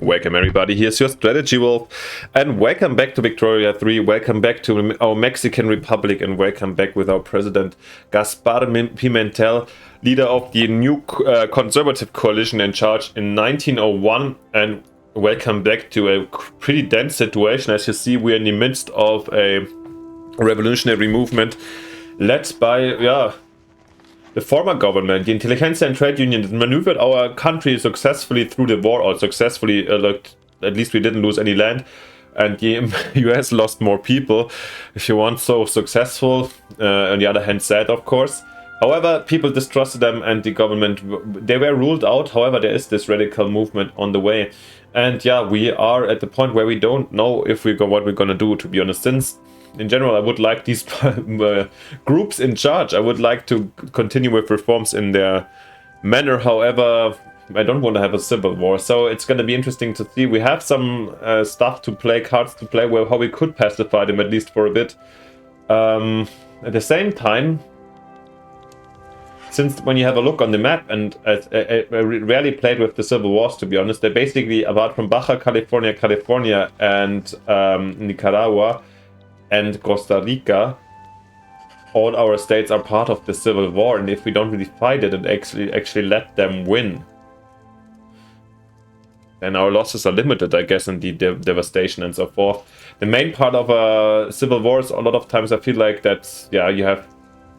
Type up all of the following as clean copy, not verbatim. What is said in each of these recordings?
Welcome everybody, here's your Strategy Wolf, and welcome back to Victoria 3, welcome back to our Mexican Republic, and welcome back with our President Gaspar Pimentel, leader of the new conservative coalition in charge in 1901, and welcome back to a pretty dense situation. As you see, we're in the midst of a revolutionary movement led by, the former government, the Intelligentsia and Trade Union, that maneuvered our country successfully through the war, or successfully, at least we didn't lose any land, and the US lost more people, if you want, so successful, on the other hand sad, of course. However, people distrusted them and the government, they were ruled out. However, there is this radical movement on the way. And yeah, we are at the point where we don't know if what we're gonna do, to be honest, since in general, I would like these groups in charge. I would like to continue with reforms in their manner. However, I don't want to have a civil war. So it's going to be interesting to see. We have some stuff to play, cards to play, how we could pacify them, at least for a bit. At the same time, since when you have a look on the map, and I rarely played with the civil wars, to be honest, they basically, apart from Baja California, and Nicaragua, and Costa Rica, all our states are part of the civil war, and if we don't really fight it and actually let them win, then our losses are limited, I guess, in the devastation and so forth. The main part of a civil war is, a lot of times I feel like that, you have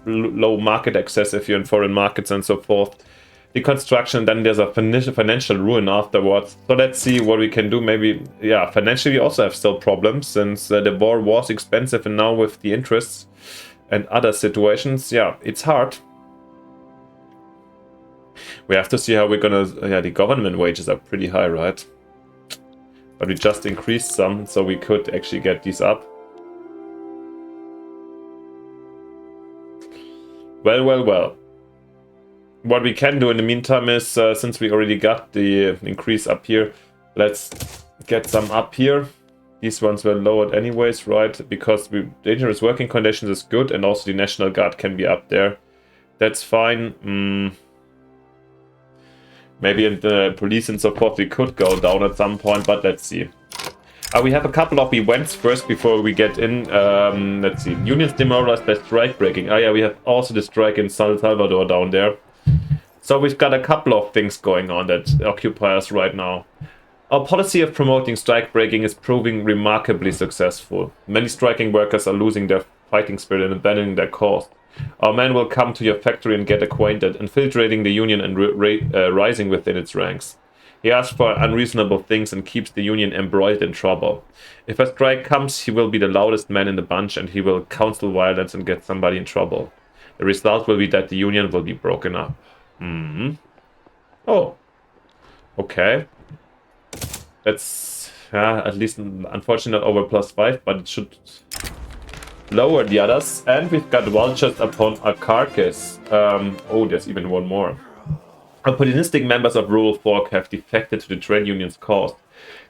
low market access if you're in foreign markets and so forth. The construction, then there's a financial ruin afterwards. So let's see what we can do. Maybe, financially we also have still problems, since the war was expensive, and now with the interests and other situations, it's hard. We have to see how we're gonna, the government wages are pretty high, right? But we just increased some, so we could actually get these up. Well. What we can do in the meantime is, since we already got the increase up here, let's get some up here. These ones were lowered anyways, right? Because dangerous working conditions is good, and also the National Guard can be up there. That's fine. Maybe in the police and so forth we could go down at some point, but let's see. We have a couple of events first before we get in. Let's see. Unions demoralized by strike breaking. We have also the strike in San Salvador down there. So we've got a couple of things going on that occupy us right now. Our policy of promoting strike breaking is proving remarkably successful. Many striking workers are losing their fighting spirit and abandoning their cause. Our men will come to your factory and get acquainted, infiltrating the union and rising within its ranks. He asks for unreasonable things and keeps the union embroiled in trouble. If a strike comes, he will be the loudest man in the bunch, and he will counsel violence and get somebody in trouble. The result will be that the union will be broken up. Oh, okay. That's at least unfortunately not over +5, but it should lower the others. And we've got vultures upon a carcass. Oh, there's even one more. Opportunistic members of rural folk have defected to the trade union's cause.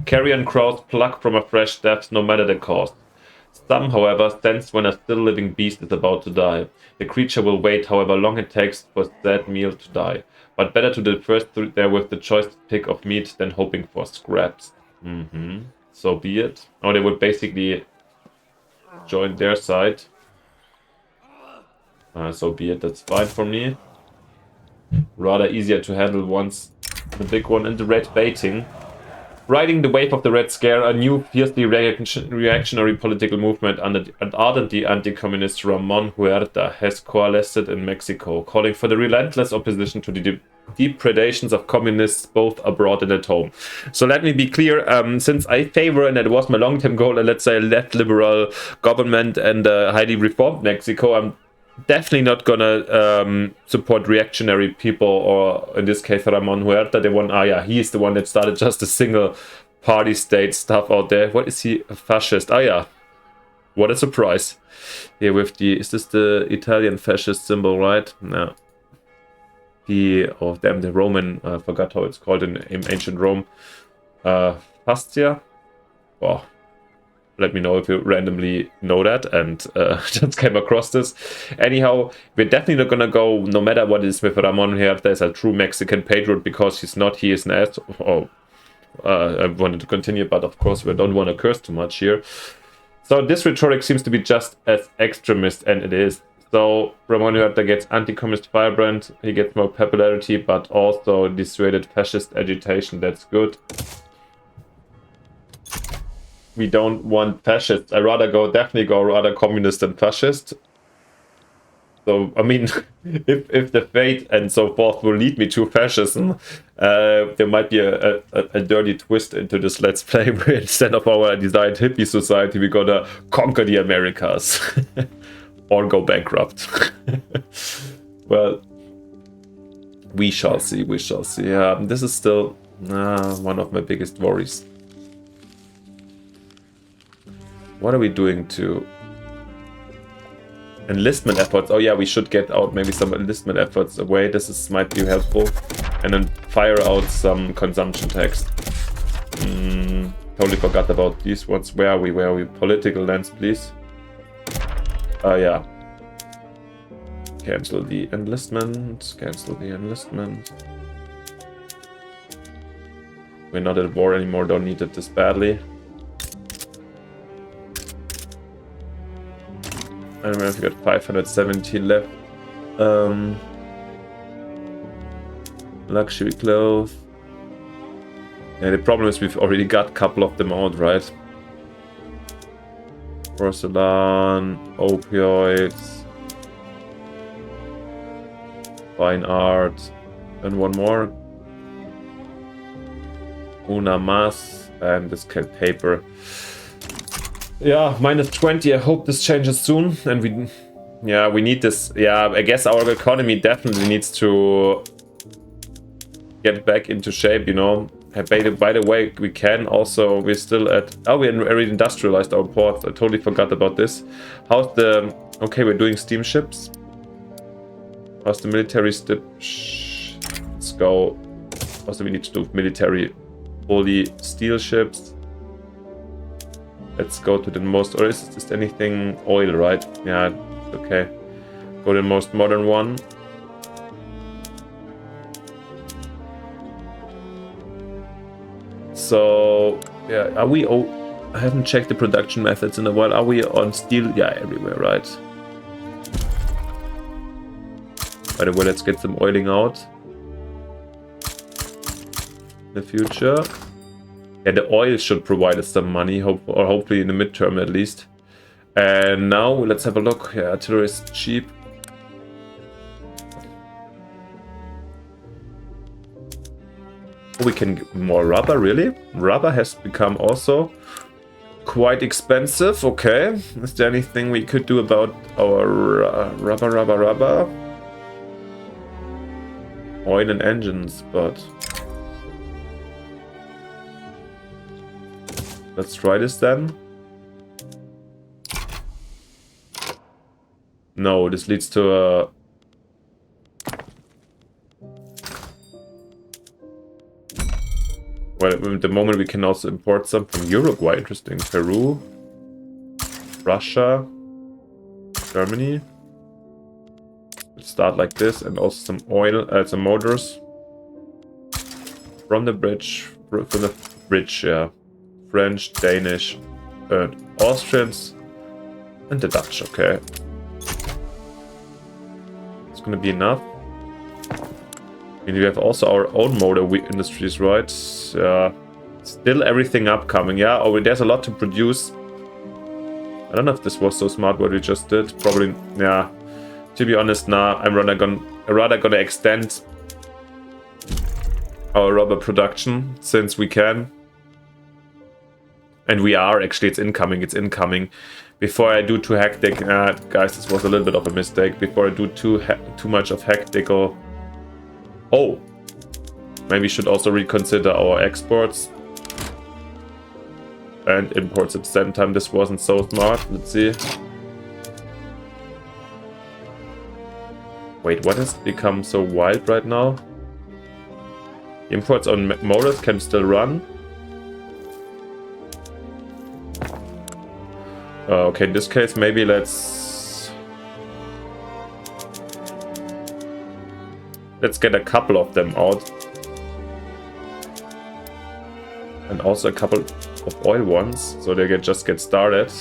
Carrion crows pluck from a fresh depth no matter the cost. Some, however, sense when a still living beast is about to die. The creature will wait however long it takes for that meal to die. But better to the first there with the choice pick of meat than hoping for scraps. So be it. Oh, they would basically join their side. So be it, that's fine for me. Rather easier to handle once the big one and the red baiting. Riding the wave of the Red Scare, a new fiercely reactionary political movement under the ardently anti-communist Ramon Huerta has coalesced in Mexico, calling for the relentless opposition to the deep predations of communists both abroad and at home. So let me be clear, since I favor, and that was my long-term goal, let's say a left-liberal government and a highly reformed Mexico, I'm definitely not gonna support reactionary people, or in this case Ramon Huerta, the one, he's the one that started just a single party state stuff out there. What is he, a fascist? What a surprise. Here with the, is this the Italian fascist symbol, right? No. The Roman, I forgot how it's called in ancient Rome. Fascia? Wow. Let me know if you randomly know that and just came across this. Anyhow, we're definitely not gonna go, no matter what it is with Ramon Huerta, as a true Mexican patriot, because he's not, he is an ass. Oh, I wanted to continue, but of course we don't want to curse too much here. So this rhetoric seems to be just as extremist, and it is. So Ramon Huerta gets anti-communist firebrand, he gets more popularity, but also dissuaded fascist agitation. That's good. We don't want fascists. I definitely go rather communist than fascist. So I mean, if the fate and so forth will lead me to fascism, there might be a dirty twist into this Let's Play where instead of our desired hippie society, we gotta conquer the Americas or go bankrupt. Well, we shall see. We shall see. This is still one of my biggest worries. What are we doing to enlistment efforts? Oh yeah, we should get out maybe some enlistment efforts away. This might be helpful. And then fire out some consumption tax. Totally forgot about these ones. Where are we? Where are we? Political lands, please. Yeah. Cancel the enlistment. Cancel the enlistment. We're not at war anymore. Don't need it this badly. And we've got 570 left. Luxury clothes. Yeah, the problem is we've already got a couple of them out, right? Porcelain, opioids, fine art, and one more. Una mas, and this can paper. Yeah, -20. I hope this changes soon, and we need this. Yeah, I guess our economy definitely needs to get back into shape, you know. By the way, we're still at, we already industrialized our ports. I totally forgot about this. How's the, okay, we're doing steamships. How's the military let's go. Also, we need to do military, fully steel ships. Let's go to the most, or is this anything oil, right? Yeah, okay. Go to the most modern one. So, yeah, are we, I haven't checked the production methods in a while. Are we on steel? Yeah, everywhere, right? By the way, let's get some oiling out in the future. Yeah, the oil should provide us some money, hopefully in the midterm at least. And now let's have a look. Yeah, artillery is cheap. We can get more rubber, really? Rubber has become also quite expensive. Okay, is there anything we could do about our rubber? Oil and engines, but let's try this then. No, this leads to a... Well, at the moment we can also import some from Uruguay. Interesting. Peru, Russia, Germany. Let's start like this, and also some oil, some motors from the bridge, yeah. French, Danish, and Austrians, and the Dutch. Okay, it's gonna be enough. I mean, we have also our own motor industries, right? Still everything upcoming. Yeah. Oh, there's a lot to produce. I don't know if this was so smart what we just did. Probably. Yeah. To be honest, nah. I'm rather gonna extend our rubber production since we can. And we are, actually, it's incoming. Before I do too hectic, guys, this was a little bit of a mistake. Before I do too much of hectical, maybe we should also reconsider our exports and imports at the same time. This wasn't so smart. Let's see. Wait, what has become so wild right now? Imports on motors can still run. Okay, in this case, maybe let's get a couple of them out. And also a couple of oil ones, so they just get started.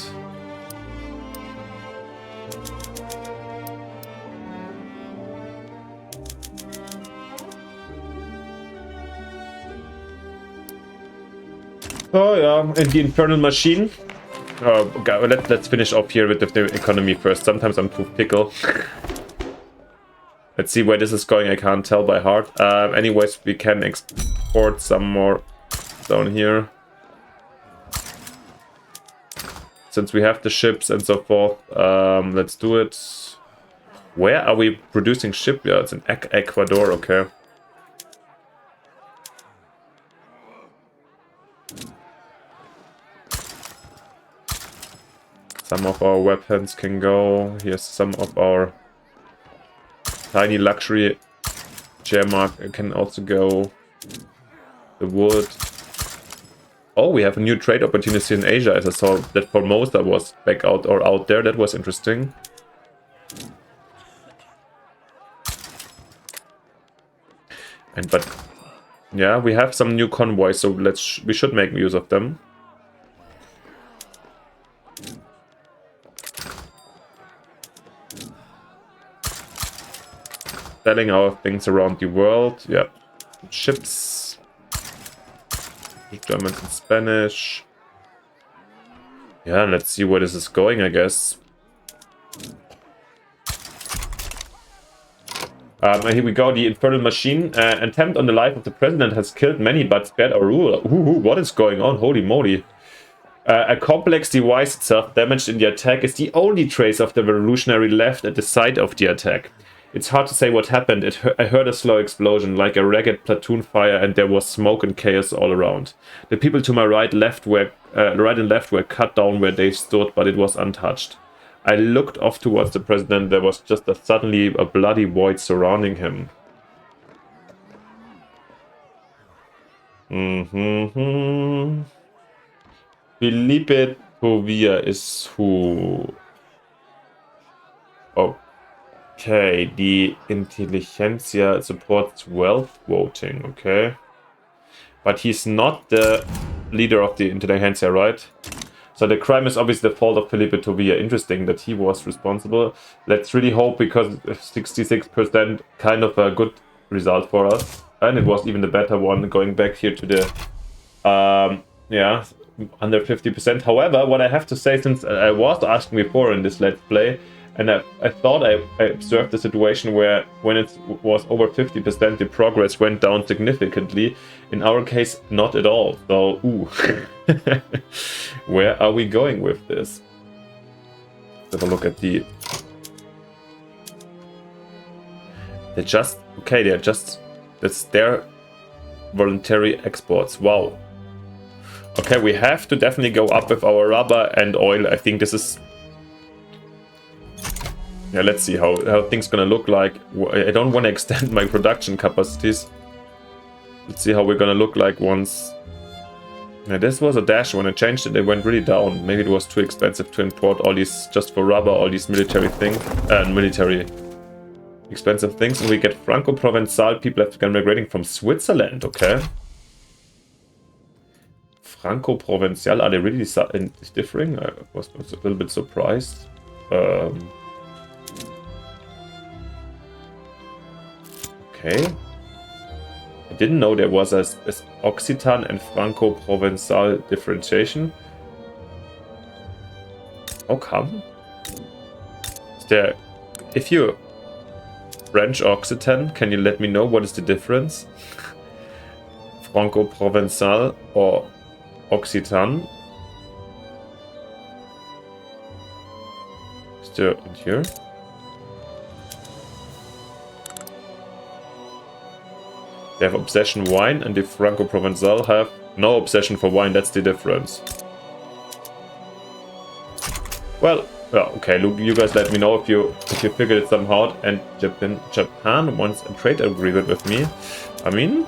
Oh yeah, and the infernal machine. Okay, let's finish off here with the economy first. Sometimes I'm too pickle. Let's see where this is going. I can't tell by heart. Anyways, we can export some more down here. Since we have the ships and so forth, let's do it. Where are we producing shipyards? In Ecuador, okay. Some of our weapons can go. Here's some of our tiny luxury chair mark can also go. The wood. Oh, we have a new trade opportunity in Asia, as I saw that Formosa was back out or out there. That was interesting. But yeah, we have some new convoys, so we should make use of them. Selling our things around the world. Yeah. Ships. German and Spanish. Yeah, let's see where this is going, I guess. Here we go. The infernal machine. Attempt on the life of the president has killed many but spared our rule. What is going on? Holy moly. A complex device itself damaged in the attack is the only trace of the revolutionary left at the site of the attack. It's hard to say what happened. I heard a slow explosion, like a ragged platoon fire, and there was smoke and chaos all around. The people to my right and left were cut down where they stood, but it was untouched. I looked off towards the president. There was just suddenly a bloody void surrounding him. Felipe Povia is who? Oh. Okay, the Intelligentsia supports wealth voting, okay. But he's not the leader of the Intelligentsia, right? So the crime is obviously the fault of Felipe Tovia. Interesting that he was responsible. Let's really hope, because 66% kind of a good result for us. And it was even the better one, going back here to the, yeah, under 50%. However, what I have to say, since I was asking before in this Let's Play, and I thought I observed a situation where when it was over 50%, the progress went down significantly. In our case, not at all. So, ooh. Where are we going with this? Let's have a look at the... That's their voluntary exports. Wow. Okay, we have to definitely go up with our rubber and oil. I think this is... Yeah, let's see how things gonna look like. I don't want to extend my production capacities. Let's see how we're gonna look like once. Yeah, this was a dash. When I changed it, it went really down. Maybe it was too expensive to import all these just for rubber, all these military things and military expensive things. And we get Franco-Provençal. People have begun migrating from Switzerland. Okay. Franco-Provençal. Are they really differing? I was a little bit surprised. Okay. I didn't know there was a Occitan and Franco-Provençal differentiation. How come? Is there... If you're French Occitan, can you let me know what is the difference? Franco-Provençal or Occitan? Is there in here? They have obsession wine, and the Franco-Provençal have no obsession for wine. That's the difference. Well, yeah, okay. Look, you guys let me know if you figured it somehow out. And Japan wants a trade agreement with me. I mean,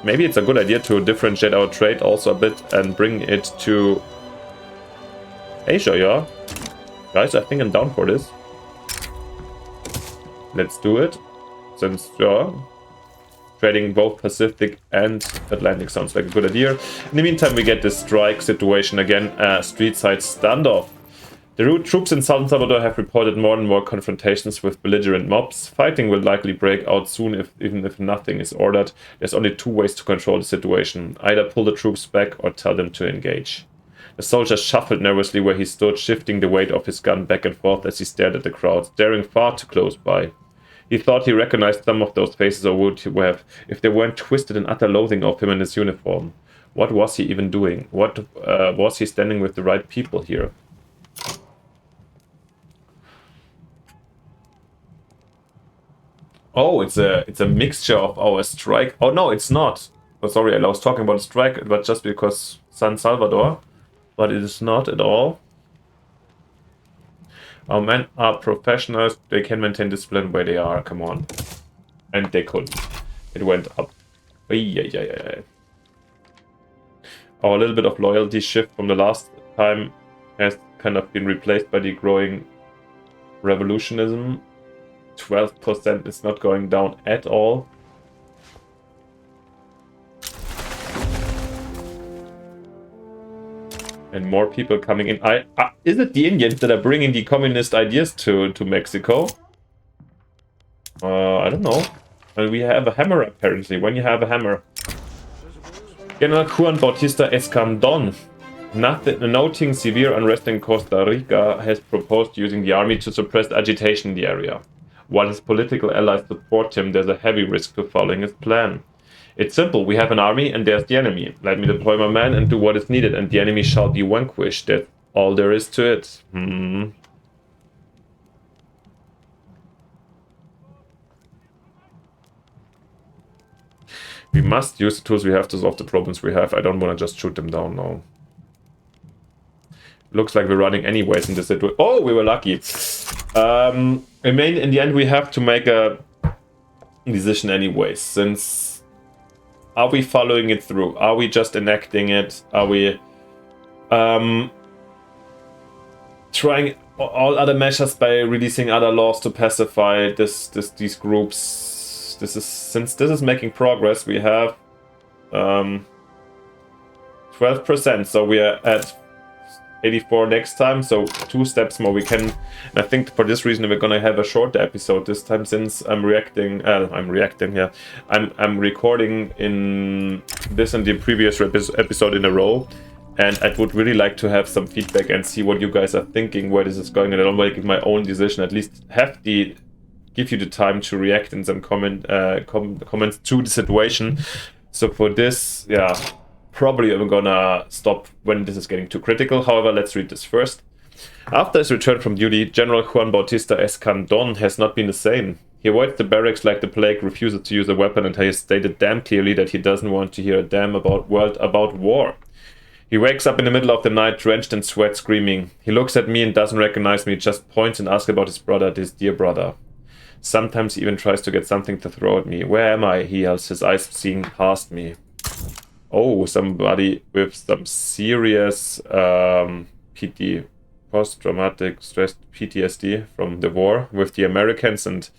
maybe it's a good idea to differentiate our trade also a bit and bring it to Asia. Yeah, guys, I think I'm down for this. Let's do it. Since yeah. Trading both Pacific and Atlantic sounds like a good idea. In the meantime, we get this strike situation again, street side standoff. The troops in San Salvador have reported more and more confrontations with belligerent mobs. Fighting will likely break out soon, even if nothing is ordered. There's only two ways to control the situation. Either pull the troops back or tell them to engage. The soldier shuffled nervously where he stood, shifting the weight of his gun back and forth as he stared at the crowd, staring far too close by. He thought he recognized some of those faces, or would have, if they weren't twisted in utter loathing of him and his uniform. What was he even doing? What was he standing with the right people here? Oh, it's a mixture of our strike. Oh no, it's not. Oh, sorry, I was talking about a strike, but just because San Salvador, but it is not at all. Our men are professionals. They can maintain discipline where they are. Come on, and they couldn't. It went up. Our little bit of loyalty shift from the last time has kind of been replaced by the growing revolutionism. 12% is not going down at all. And more people coming in. Is it the Indians that are bringing the communist ideas to Mexico? I don't know. Well, we have a hammer apparently. When you have a hammer. General Juan Bautista Escandon, noting severe unrest in Costa Rica, has proposed using the army to suppress agitation in the area. While his political allies support him, there's a heavy risk to following his plan. It's simple, we have an army and there's the enemy. Let me deploy my men and do what is needed and the enemy shall be vanquished. That's all there is to it. We must use the tools we have to solve the problems we have. I don't want to just shoot them down now. Looks like we're running anyways in this situation. Oh, we were lucky. In the end, we have to make a decision anyways, since are we following it through? Are we just enacting it? Are we trying all other measures by releasing other laws to pacify these groups? Since this is making progress, we have 12%, so we are at 84 next time, so 2 steps more we can. And I think for this reason we're gonna have a shorter episode this time, since I'm recording in this and the previous episode in a row, and I would really like to have some feedback and see what you guys are thinking, where this is going, and I don't make my own decision, at least give you the time to react in some comments to the situation. So for this, yeah, probably I'm gonna stop when this is getting too critical. However, let's read this first. After his return from duty, General Juan Bautista Escandon has not been the same. He avoids the barracks like the plague, refuses to use a weapon, and has stated damn clearly that he doesn't want to hear a damn about war. He wakes up in the middle of the night, drenched in sweat, screaming. He looks at me and doesn't recognize me, just points and asks about his brother, his dear brother. Sometimes he even tries to get something to throw at me. Where am I? He yells, his eyes seeing past me. Oh, somebody with some serious PT, post-traumatic stress PTSD from the war with the Americans. And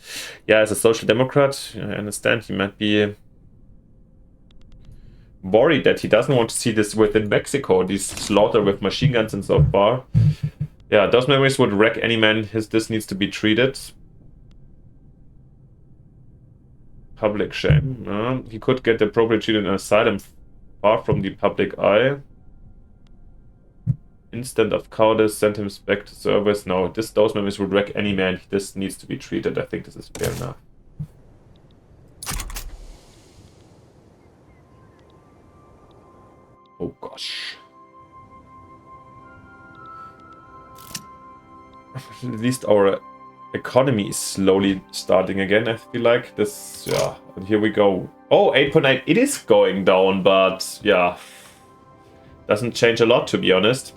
yeah, as a social democrat, I understand he might be worried that he doesn't want to see this within Mexico, this slaughter with machine guns and so far. Yeah, those memories would wreck any man. This needs to be treated. Public shame. He could get appropriate treatment in asylum far from the public eye. Instant of cowardice, send him back to service. No, those memories would wreck any man. This needs to be treated. I think this is fair enough. Oh gosh. At least our economy is slowly starting again, I feel like. This, yeah, and here we go. Oh, 8.8, it is going down, but yeah, doesn't change a lot, to be honest.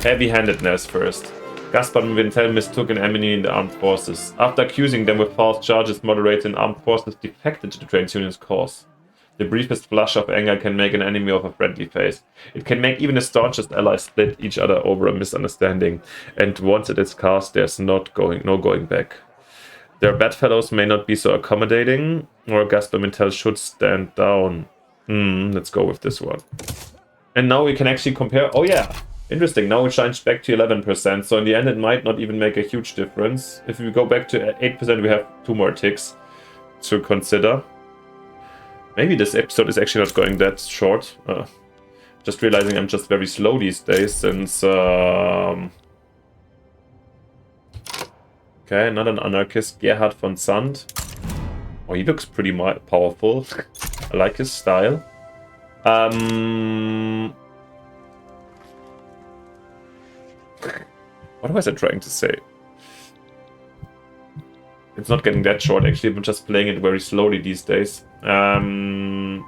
Heavy-handedness first. Gaspar Pimentel mistook an enemy in the armed forces. After accusing them with false charges, moderates in armed forces defected to the trade union's cause. The briefest flush of anger can make an enemy of a friendly face. It can make even the staunchest allies split each other over a misunderstanding. And once it is cast, there's no going back. Their bedfellows may not be so accommodating, or Pimentel should stand down. Let's go with this one. And now we can actually compare. Oh yeah, interesting. Now it shines back to 11%. So in the end, it might not even make a huge difference. If we go back to 8%, we have 2 more ticks to consider. Maybe this episode is actually not going that short. Just realizing I'm just very slow these days since... Okay, not an anarchist. Gerhard von Sand. Oh, he looks pretty powerful. I like his style. What was I trying to say? It's not getting that short, actually. I'm just playing it very slowly these days. Armed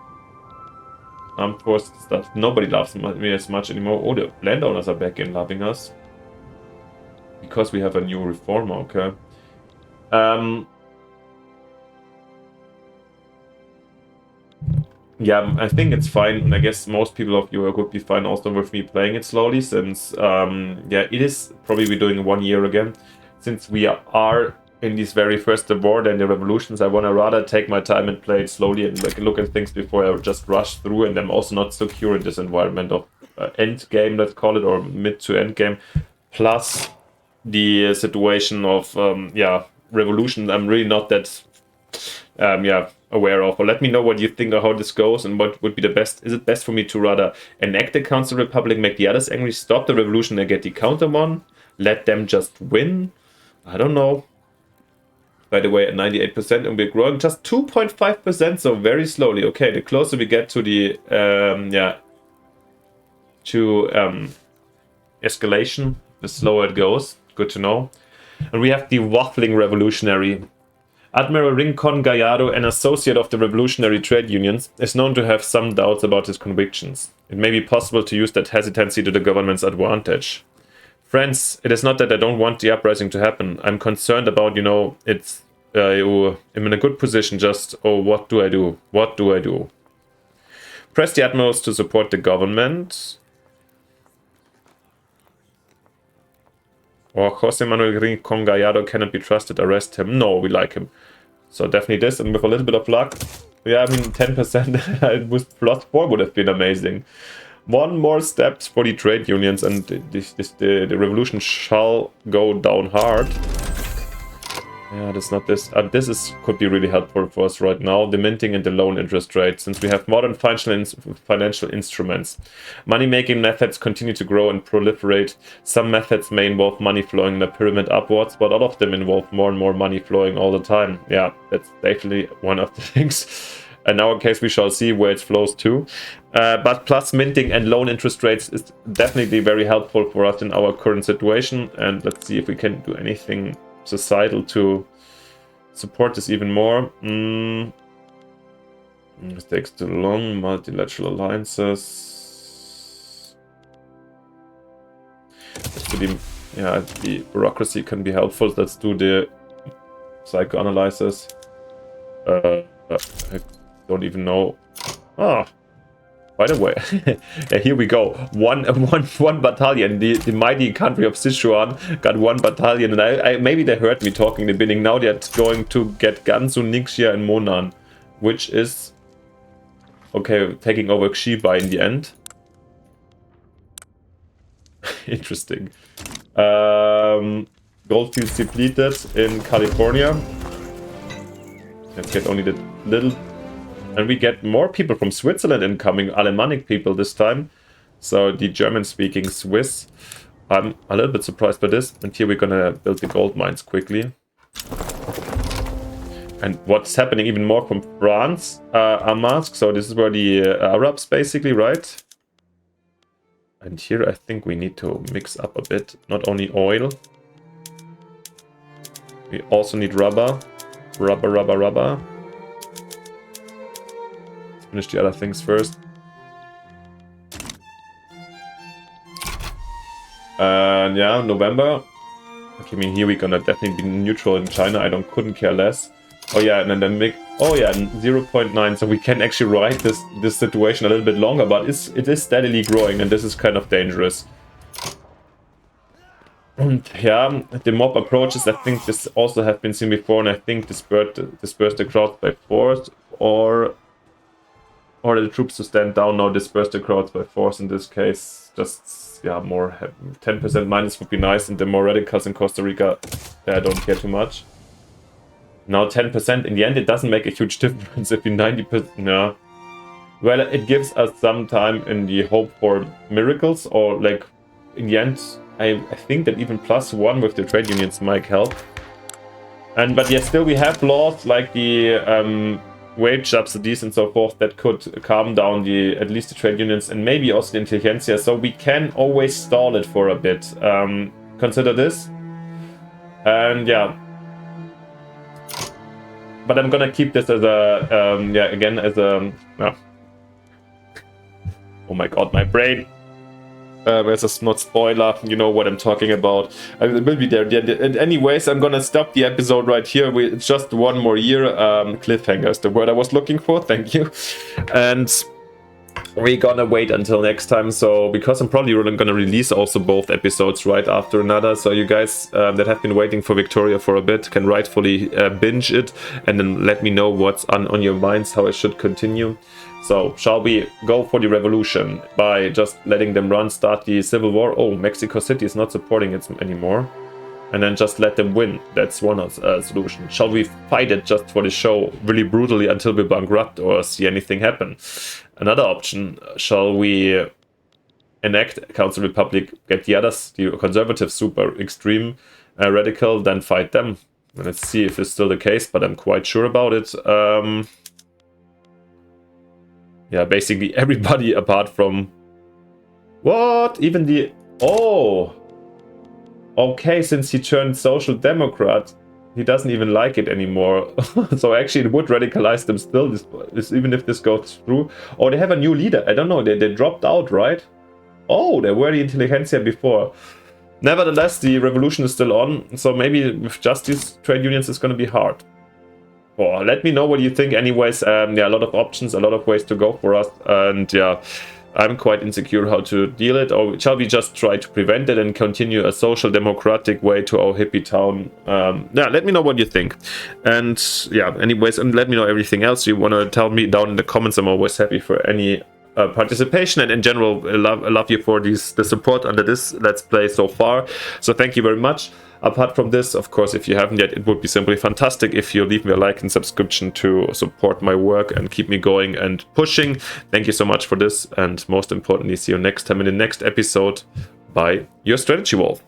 forces stuff. Nobody loves me as much anymore. Oh, the landowners are back in loving us. Because we have a new reformer, okay. Yeah, I think it's fine. And I guess most people of you would be fine also with me playing it slowly, since, yeah, it is probably we're doing 1 year again. Since we are in this very first award and the revolutions, I want to rather take my time and play it slowly and like look at things before I just rush through. And I'm also not secure in this environment of end game, let's call it, or mid to end game. Plus the situation of, yeah, revolution. I'm really not that, yeah, aware of. Or let me know what you think of how this goes and what would be the best. Is it best for me to rather enact the Council Republic, make the others angry, stop the revolution and get the counter one, let them just win? I don't know. By the way, at 98%, and we're growing just 2.5%, so very slowly. Okay, the closer we get to the yeah, to escalation, the slower it goes. Good to know. And we have the waffling revolutionary. Admiral Rincon Gallardo, an associate of the revolutionary trade unions, is known to have some doubts about his convictions. It may be possible to use that hesitancy to the government's advantage. Friends, it is not that I don't want the uprising to happen. I'm concerned about, you know, it's I'm in a good position, just, oh, what do I do? What do I do? Press the admirals to support the government. Or Jose Manuel Rincon Gallardo cannot be trusted, arrest him. No, we like him. So definitely this, and with a little bit of luck. Yeah, I mean, 10% with +4 would have been amazing. 1 more step for the trade unions, and the revolution shall go down hard. Yeah, that's not this. This could be really helpful for us right now. The minting and the loan interest rate, since we have modern financial instruments. Money-making methods continue to grow and proliferate. Some methods may involve money flowing in a pyramid upwards, but all of them involve more and more money flowing all the time. Yeah, that's definitely one of the things. In our case, we shall see where it flows to. But plus minting and loan interest rates is definitely very helpful for us in our current situation. And let's see if we can do anything societal to support this even more. This takes too long. Multilateral alliances. Yeah, the bureaucracy can be helpful. Let's do the psychoanalysis. I don't even know. Ah, by the way, yeah, here we go. One battalion. The mighty country of Sichuan got 1 battalion, and maybe they heard me talking in the beginning. Now they're going to get Gansu, Ningxia, and Monan, which is okay. Taking over Xiba in the end. Interesting. Goldfields depleted in California. Let's get only the little. And we get more people from Switzerland incoming, Alemannic people this time. So the German-speaking Swiss. I'm a little bit surprised by this. And here we're gonna build the gold mines quickly. And what's happening even more from France, Amask. So this is where the Arabs basically, right? And here I think we need to mix up a bit. Not only oil. We also need rubber. Rubber. Finish the other things first. And yeah, November. Okay, I mean, here we're gonna definitely be neutral in China. Couldn't care less. Oh yeah, and then make. Oh yeah, 0.9. So we can actually ride this situation a little bit longer, but it is steadily growing, and this is kind of dangerous. And yeah, the mob approaches, I think this also have been seen before, and I think disperse the crowd by force, or the troops to stand down now, disperse the crowds by force in this case. Just, yeah, more 10% minus would be nice, and the more radicals in Costa Rica, I don't care too much. Now 10%, in the end it doesn't make a huge difference if you 90%, no. Well, it gives us some time in the hope for miracles, or like, in the end, I think that even +1 with the trade unions might help. But yeah, still we have laws like the wage subsidies and so forth that could calm down at least the trade unions and maybe also the intelligentsia, so we can always stall it for a bit. Consider this. And yeah. But I'm gonna keep this as a, again, as a... Oh my god, my brain. As a not spoiler, you know what I'm talking about. It will be there. And anyways, I'm gonna stop the episode right here. It's just one more year. Cliffhanger is the word I was looking for. Thank you. And we're gonna wait until next time. So because I'm probably gonna release also both episodes right after another. So you guys that have been waiting for Victoria for a bit can rightfully binge it and then let me know what's on your minds, how I should continue. So, shall we go for the revolution by just letting them start the civil war? Oh, Mexico City is not supporting it anymore. And then just let them win. That's one solution. Shall we fight it just for the show really brutally until we bankrupt or see anything happen? Another option, shall we enact Council Republic, get the others, the conservative super extreme radical, then fight them? Let's see if it's still the case, but I'm quite sure about it. Yeah, basically everybody apart from... What? Even the... Oh! Okay, since he turned Social Democrat, he doesn't even like it anymore. So actually it would radicalize them still, even if this goes through. Oh, they have a new leader. I don't know, they dropped out, right? Oh, they were the intelligentsia before. Nevertheless, the revolution is still on, so maybe with just these trade unions it's going to be hard. Oh, let me know what you think. Anyways, yeah, a lot of options, a lot of ways to go for us, and yeah, I'm quite insecure how to deal it. Or shall we just try to prevent it and continue a social democratic way to our hippie town? Yeah, let me know what you think. And yeah, anyways, and let me know everything else you want to tell me down in the comments. I'm always happy for any participation, and in general, I love you for the support under this Let's Play so far. So thank you very much. Apart from this, of course, if you haven't yet, it would be simply fantastic if you leave me a like and subscription to support my work and keep me going and pushing. Thank you so much for this, and most importantly, see you next time in the next episode by your Strategy Wolf.